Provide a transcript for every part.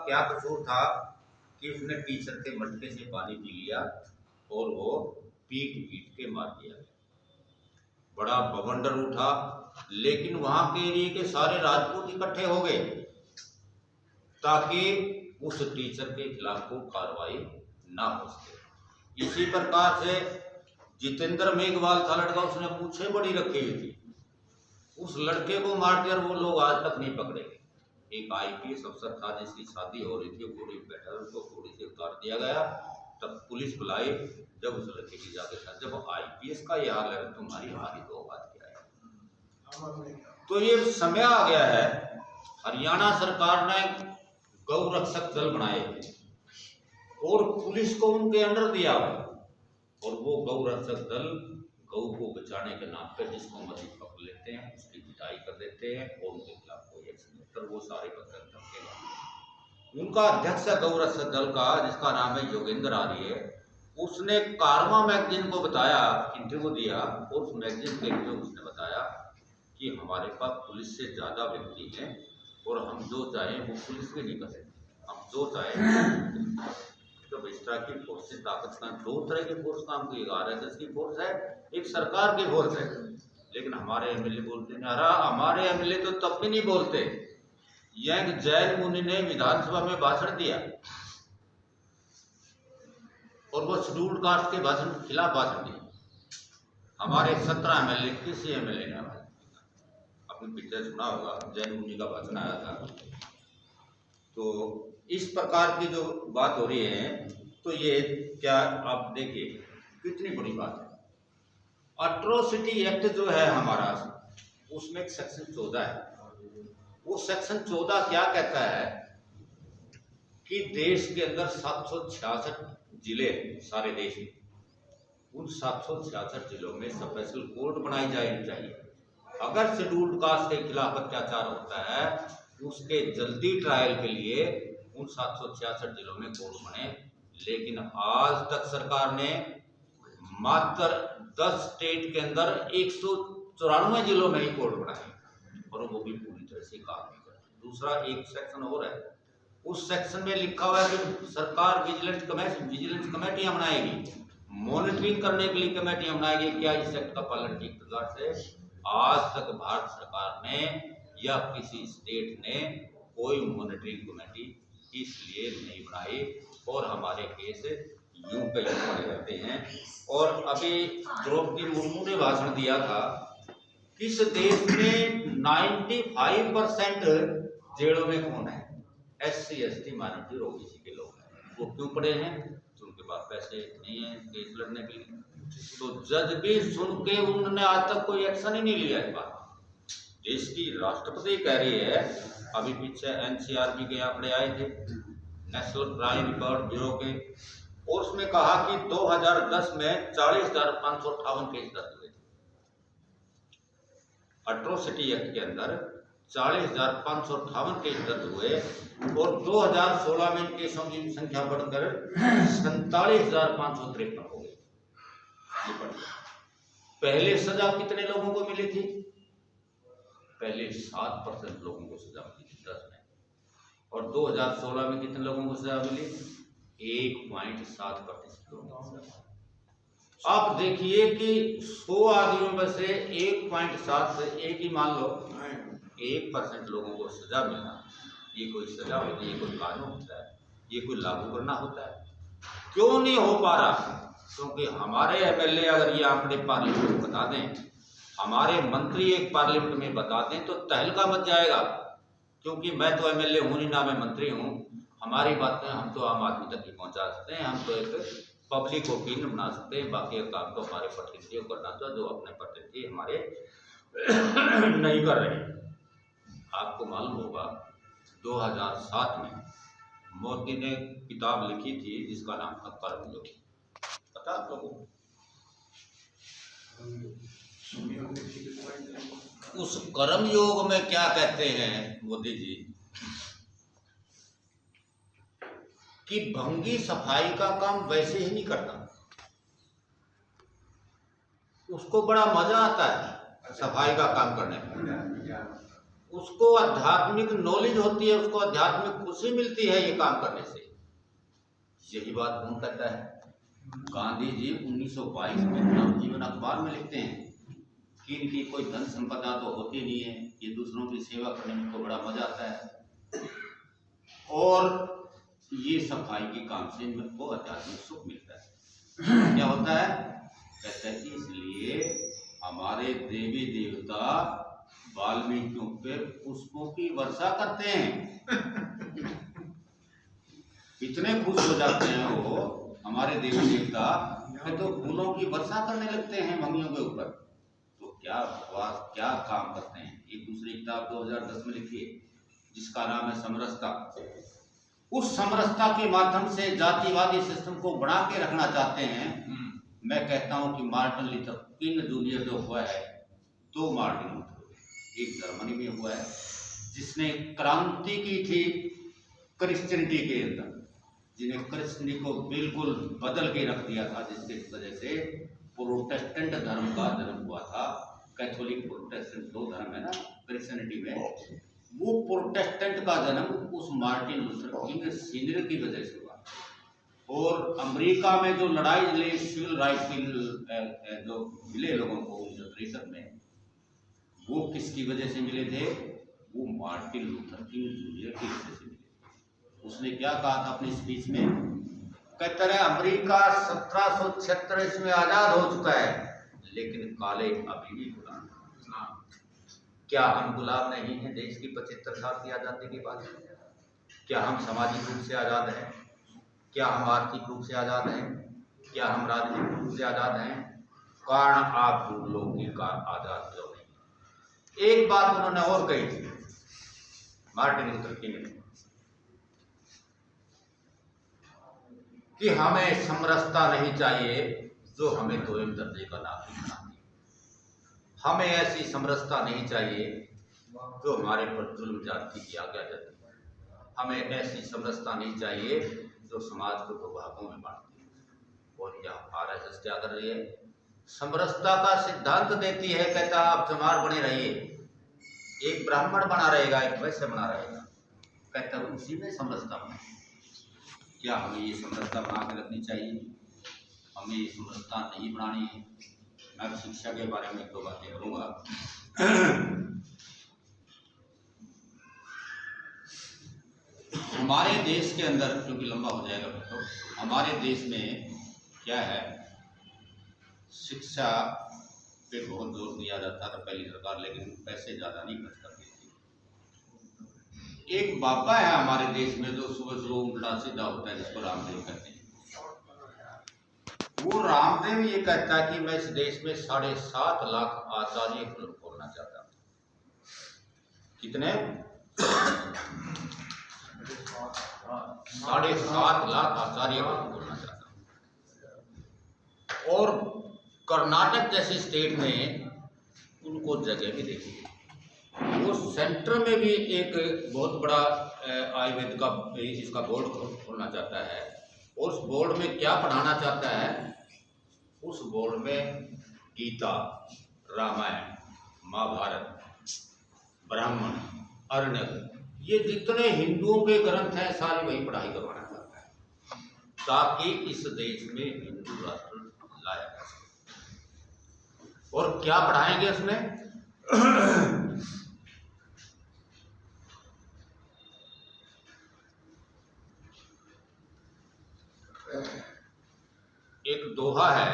क्या कसूर था कि उसने टीचर के मटके से पानी पी लिया और वो पीट पीट के मार दिया गया। बड़ा बवंडर उठा, लेकिन वहां के एरिए के सारे राजपूत इकट्ठे हो गए ताकि उस टीचर के खिलाफ कोई कार्रवाई ना हो सके। इसी प्रकार से जितेंद्र मेघवाल था लड़का, उसने पूछे बड़ी रखी हुई थी, उस लड़के को मार दिया और वो लोग आज तक नहीं पकड़े गए। एक आईपीएस अफसर था जिसकी शादी हो रही थी, घोड़ी बैठा, उसको घोड़ी से उतार दिया गया। तब पुलिस बुलाई, जब उस लड़के की जाके साथ, जब आईपीएस का ये हाल है तुम्हारी हमारी तो बात क्या है। तो ये समय आ गया है, हरियाणा सरकार ने गौ रक्षक दल बनाए और पुलिस को उनके अंडर दिया हुआ, और वो गौ रक्षक दल गौ को बचाने के नाम पर जिसको मर्जी पकड़ लेते हैं, उसकी पिटाई कर देते हैं और उनके खिलाफ कोई एक्शन नहीं कर, वो सारे पत्थर धमके। उनका अध्यक्ष है गौ रक्षक दल का, जिसका नाम है योगेंद्र आर्य, उसने कारमा मैगजीन को बताया, इंटरव्यू दिया, और उस मैगजीन के लिए उसने बताया कि हमारे पास पुलिस से ज्यादा व्यक्ति हैं और हम जो चाहें वो पुलिस भी नहीं कर सकते, हम जो चाहें। जब इस तरह की फोर्स ताकत का, दो तरह की फोर्स काम की, आरएसएस की फोर्स है, एक सरकार की फोर्स है। लेकिन हमारे एमएलए बोलते हैं, अरे हमारे एमएलए तो तब भी नहीं बोलते। यंग जैन मुनि ने विधानसभा में भाषण दिया और वो शेड्यूल्ड कास्ट के भाषण के खिलाफ भाषण दिया। हमारे 17 एमएलए, किसी एमएलए ने अपने पिक्चर सुना होगा, जैन मुनि का भाषण आया था। तो इस प्रकार की जो बात हो रही है, तो ये क्या आप देखिए कितनी बड़ी बात है। एट्रोसिटी एक्ट जो है हमारा, उसमें एक सेक्शन 14 है। वो सेक्शन 14 क्या कहता है कि देश के अंदर 766 जिले, सारे देश में, उन 766 जिलों में स्पेशल कोर्ट बनाई जानी चाहिए। अगर शेड्यूल्ड कास्ट के खिलाफ अत्याचार होता है, उसके जल्दी ट्रायल के लिए उन 766 जिलों में कोर्ट बने। लेकिन आज तक सरकार ने मात्र 10 स्टेट के अंदर 194 जिलों में ही कोर्ट बनाए, और वो भी पूरी तरह से काम नहीं करती। दूसरा एक सेक्शन और है, उस सेक्शन में लिखा हुआ है कि सरकार विजिलेंस कमेटियां बनाएगी, मॉनिटरिंग करने के लिए कमेटियां बनाएगी। क्या इस एक्ट का पालन ठीक प्रकार से आज तक भारत सरकार ने या किसी स्टेट ने कोई मॉनिटरिंग कमेटी इसलिए नहीं बनाई, और हमारे केस यूं पे यूं पड़े रहते हैं। और अभी द्रौपदी मुर्मू ने भाषण दिया था, इस देश में 95% जेलों में कौन है? SC ST माइनॉरिटी और OBC के लोग हैं। वो क्यों पड़े हैं? तो उनके पास पैसे नहीं है केस लड़ने के लिए। तो जज भी सुन के उन्होंने आज तक कोई एक्शन ही नहीं लिया इस बात। देश की राष्ट्रपति कह रही है, अभी पीछे NCR भी गए अपने आए थे, नेशनल क्राइम रिकॉर्ड ब्यूरो के, और उसमें कहा कि 2010 में 40,558 केस दर्ज हुए थे। एट्रोसिटी एक्ट के अंदर 40,558 केस दर्ज हुए, और 2016 में इन केसों की संख्या बढ़कर 47,553 हो गई। पहले सजा कितने लोगों को मिली थी? पहले 7% लोगों को सजा मिली थी 10 में, और 2016 में कितने लोगों को सजा मिली? 1.7% लोगों को सजा। आप देखिए कि 100 आदमियों में से 1.7 से एक ही मान लो 1% लोगों को सजा मिलना, ये कोई सजा होती है? ये कोई कानून होता है? ये कोई लागू करना होता है? क्यों नहीं हो पा रहा? क्योंकि हमारे एमएलए अगर ये अपने पार्लियामेंट में बता दें, हमारे मंत्री एक पार्लियामेंट में बता दें, तो तहलका मच जाएगा। क्योंकि मैं तो एमएलए हूं नहीं, ना मैं मंत्री हूं। हमारी बातें हम तो आम आदमी तक ही पहुंचा सकते हैं, हम तो एक पब्लिक ओपिनियन बना सकते हैं। बाकी काम तो हमारे प्रतिनिधियों को करना था, जो अपने प्रतिनिधि हमारे नहीं कर रहे। आपको मालूम होगा 2007 में मोदी ने किताब लिखी थी जिसका नाम था कर्मयोग। पता आप लोगों को? उस कर्मयोग में क्या कहते हैं मोदी जी कि भंगी सफाई का काम वैसे ही नहीं करता, उसको बड़ा मजा आता है सफाई का काम करने में। उसको आध्यात्मिक नॉलेज होती है, उसको आध्यात्मिक खुशी मिलती है ये काम करने से। यही बात कौन कहता है? गांधी जी 1922 में नवजीवन अखबार में लिखते हैं कि इनकी कोई धन संपदा तो होती नहीं है, ये दूसरों की सेवा करने में तो बड़ा मजा आता है और ये सफाई के काम से इनको आध्यात्मिक सुख मिलता है। क्या होता है? कहते हैं इसलिए हमारे देवी देवता वाल्मीकियों पे पुष्पों की वर्षा करते हैं। इतने खुश हो जाते हैं वो हमारे देवी देवता कि तो फूलों की वर्षा करने लगते हैं भंगियों के ऊपर। तो क्या बकवास, क्या काम करते हैं। एक दूसरी किताब 2010 में लिखी है जिसका नाम है समरसता। उस समरसता के माध्यम से जातिवादी सिस्टम को बना के रखना चाहते हैं। मैं कहता हूं कि मार्टिन लूथर किंग जूनियर जो हुआ है, 2 मार्टिन लूथर, एक जर्मनी में हुआ है जिसने क्रांति की थी क्रिश्चियनिटी के अंदर, जिन्हें क्रिश्चियनिटी को बिल्कुल बदल के रख दिया था, जिसकी वजह से प्रोटेस्टेंट धर्म का जन्म हुआ था। कैथोलिक प्रोटेस्टेंट 2 धर्म है ना क्रिश्चियनिटी में, वो प्रोटेस्टेंट का जन्म उस मार्टिन लूथर किंग सीनियर की वजह से हुआ। और अमेरिका में जो लड़ाई लड़ी सिविल राइट की जो मिले लोगों को 1963 में, वो किसकी वजह से मिले थे? वो मार्टिन लूथर किंग जूनियर की वजह से मिले। उसने क्या कहा था अपनी स्पीच में? कहते रहे अमेरिका 1776 में आजाद हो चुका है लेकिन काले अभी भी गुलाम। क्या हम गुलाम नहीं हैं देश की 75 साल की आजादी के बाद? क्या हम सामाजिक रूप से आजाद हैं? क्या हम आर्थिक रूप से आजाद हैं? क्या हम राजनीतिक रूप से आजाद हैं? कारण आप लोगों की आजाद क्यों नहीं? एक बात उन्होंने और कही थी मार्टिन लूथर किंग ने कि हमें समरसता नहीं चाहिए जो हमें 2 दर्जे का नागरिक बनाती। हमें ऐसी समरसता नहीं चाहिए जो हमारे पर जुल्म जाति की आज्ञा देती है। हमें ऐसी समरसता नहीं चाहिए जो समाज को 2 भागों में बांटती है। और यह आरएसएस क्या कर रही है? समरसता का सिद्धांत देती है, कहता आप चमार बने रहिए, एक ब्राह्मण बना रहेगा, एक वैश्य बना रहेगा, कहता उसी में समरसता बने। क्या हमें ये समरसता बना के रखनी चाहिए? हमें ये समरसता नहीं बनानी है। मैं शिक्षा के बारे में 2 बातें करूंगा। हमारे देश के अंदर, क्योंकि लंबा हो जाएगा तो, हमारे देश में क्या है, शिक्षा पे बहुत जोर दिया जाता था पहली सरकार, लेकिन पैसे ज़्यादा नहीं खर्च करती थी। एक बाबा है हमारे देश में जो सुबह सुबह उल्टा सीधा होता है, जिसको रामदेव कहते हैं। वो रामदेव ये कहता है कि मैं इस देश में 7.5 लाख आचार्य कुल खोलना चाहता हूँ। कितने? 7.5 लाख आचार्य कुल खोलना चाहता हूँ। और कर्नाटक जैसी स्टेट में उनको जगह भी देखी। वो सेंटर में भी एक बहुत बड़ा आयुर्वेद का इसका बोर्ड खोलना चाहता है। और उस बोर्ड में क्या पढ़ाना चाहता है? उस बोर्ड में गीता, रामायण, महाभारत, ब्राह्मण, अर्णव, ये जितने हिंदुओं के ग्रंथ हैं सारी वही पढ़ाई करवाना चाहता है, ताकि इस देश में हिंदू राष्ट्र लाया जा सके। और क्या पढ़ाएंगे उसमें? एक दोहा है,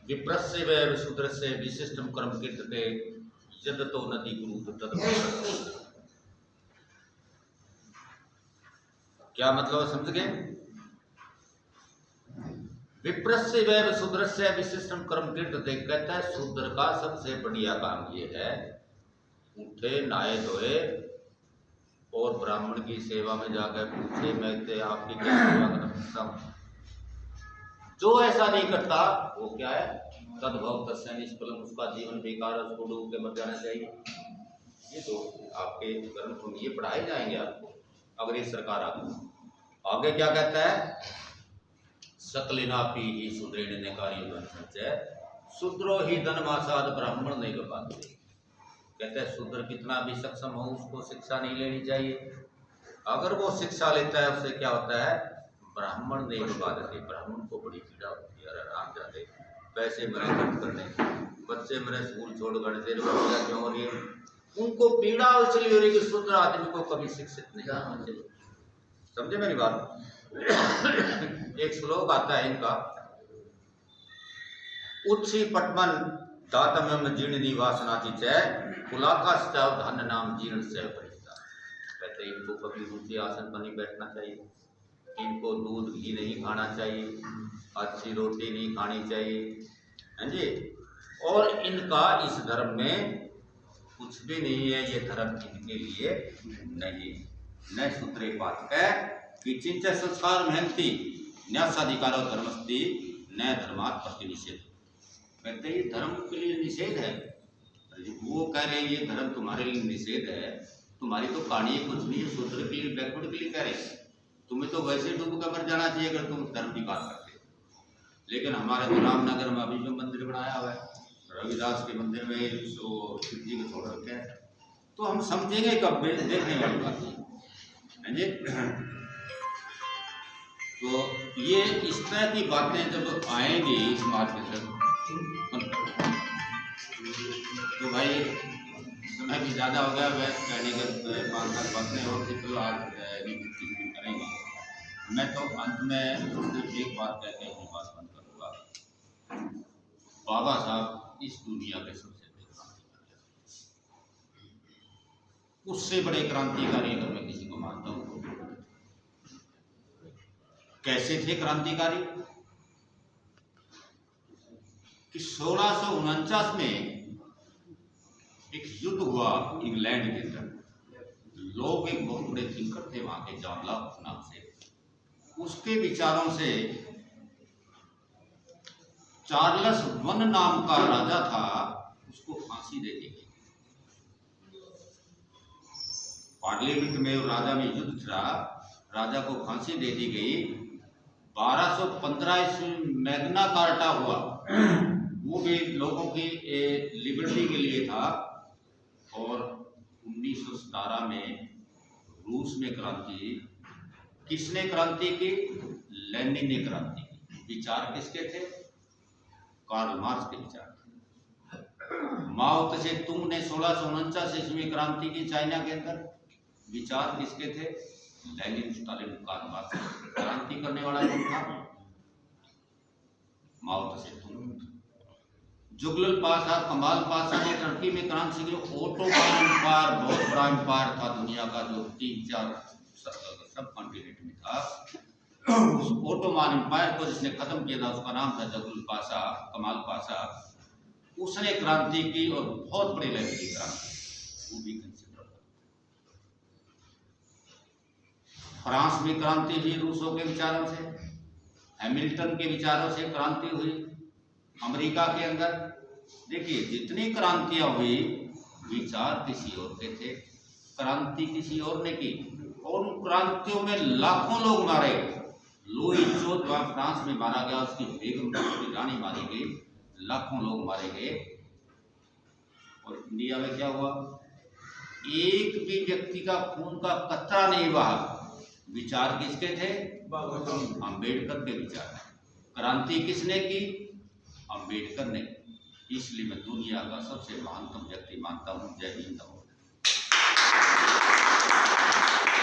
विप्रस्य व विशुद्रस्य विशिष्टम कर्म कीर्तते यदतो नदी गुरु तद। क्या मतलब समझ गए? विप्रस्य व विशुद्रस्य विशिष्टम कर्म कीर्तते, कहता है शूद्र का सबसे बढ़िया काम ये है, उठे, नहाए धोए और ब्राह्मण की सेवा में जाकर पूछे मैं तो आपकी क्या सेवा कर सकता हूँ। जो ऐसा नहीं करता वो क्या है? तद्भव तस्य निष्फलम, उसका जीवन बेकार है, उसको डूब के मर जाना चाहिए। ये तो आपके ग्रंथों में ये पढ़ाए जाएंगे आपको अगर ये सरकार आगे क्या कहता है? सकलिना पी ही सुदृढ़ ने कार्य धन संचय, शूद्रो ही धन मासाद ब्राह्मण नहीं कर पाते। कहते हैं शूद्र कितना भी सक्षम हो उसको शिक्षा नहीं लेनी चाहिए। अगर वो शिक्षा लेता है उससे क्या होता है, ब्राह्मण ने इबादत है, ब्राह्मण को बड़ी पीड़ा होती है। अरे राम जाते पैसे मेरे खर्च करने, बच्चे मेरे स्कूल छोड़ कर दे रहे, क्यों हो रही है, उनको पीड़ा इसलिए हो रही कि शूद्र आदमी को कभी शिक्षित नहीं करना चाहिए। समझे मेरी बात? एक श्लोक आता है इनका, उत्सी पटमन दातम्यम जीर्ण निवासनाची चय कुलाकाश धन नाम जीर्ण से परिता। कहते इनको कभी ऊंचे आसन पर नहीं बैठना चाहिए, इनको दूध घी नहीं खाना चाहिए, अच्छी रोटी नहीं खानी चाहिए, हैं जी। और इनका इस धर्म में कुछ भी नहीं है, ये धर्म इनके लिए नहीं। न सूत्रे पाठक कि चिंच संस्कार मेहनती न्यासाधिकारो धर्मस्ति न धर्मात् प्रतिनिषेध। कहते ये धर्म के लिए निषेध है। वो कह रहे हैं ये धर्म तुम्हारे लिए निषेध है, तुम्हारी तो कहानी कुछ नहीं है, सूत्र के लिए बैकवर्ड के लिए कह रहे हैं, तुम्हें तो वैसे डूब कर मर जाना चाहिए अगर तुम धर्म की बात करते। लेकिन हमारे तो रामनगर में अभी जो मंदिर बनाया हुआ है, रविदास के मंदिर में जो शिव जी को छोड़ रखे हैं, तो हम समझेंगे कब, देखने वाली बात है जी। तो ये इस तरह की बातें जब आएंगी समाज के अंदर, तो भाई समय भी ज़्यादा हो गया, वह कहने के 5-7 बातें और थी, तो आज करेंगे। मैं तो अंत में सिर्फ एक बात कह के अपनी बात बंद करूँगा। बाबा साहब इस दुनिया के सबसे बड़े क्रांतिकारी, उससे बड़े क्रांतिकारी अगर मैं किसी को मानता हूँ, कैसे थे क्रांतिकारी कि 1649 में एक युद्ध हुआ इंग्लैंड के अंदर। लोग एक बहुत बड़े थिंकर थे वहां के, जॉन लॉक नाम से, उसके विचारों से चार्ल्स वन नाम का राजा था, उसको फांसी दे दी गई। पार्लियामेंट में और राजा में युद्ध था, राजा को फांसी दे दी गई। 1215 ईस्वी मैग्ना कार्टा हुआ, वो भी लोगों की लिबर्टी के लिए था। और 1917 में रूस में क्रांति, किसने क्रांति की? लेनिन ने क्रांति की। विचार किसके थे? कार्ल मार्क्स के विचार थे। माओ त्से तुंग ने 1649 ईस्वी में क्रांति की चाइना के अंदर। विचार किसके थे? Lenin, Stalin, Karl Marx. क्रांति करने वाला कौन था? माओ त्से तुंग। जुगलल पाशा, कमाल पाशा ने टर्की में क्रांति की। ओटोमान एम्पायर बहुत बड़ा एम्पायर था दुनिया का, जो 3-4 सब कॉन्टिनेंट में था। उस ओटोमान एम्पायर को जिसने खत्म किया था उसका नाम था जुगलल पाशा, कमाल पाशा। उसने क्रांति की और बहुत बड़े लेवल की क्रांति, वो भी कंसिडर। फ्रांस में क्रांति हुई रूसों के विचारों से, हैमिल्टन के विचारों से क्रांति हुई। अमेरिका के अंदर देखिए जितनी क्रांतियां हुई, विचार किसी और के थे, क्रांति किसी और ने की। और उन क्रांतियों में लाखों लोग मारे गए। लुई 14 फ्रांस में मारा गया, उसकी बेगम, उसकी रानी मारी गई, लाखों लोग मारे गए। और इंडिया में क्या हुआ? एक भी व्यक्ति का खून का कतरा नहीं बहा। विचार किसके थे? अंबेडकर के विचार। क्रांति किसने की? अंबेडकर ने। इसलिए मैं दुनिया का सबसे महानतम व्यक्ति मानता हूँ। जय हिंद।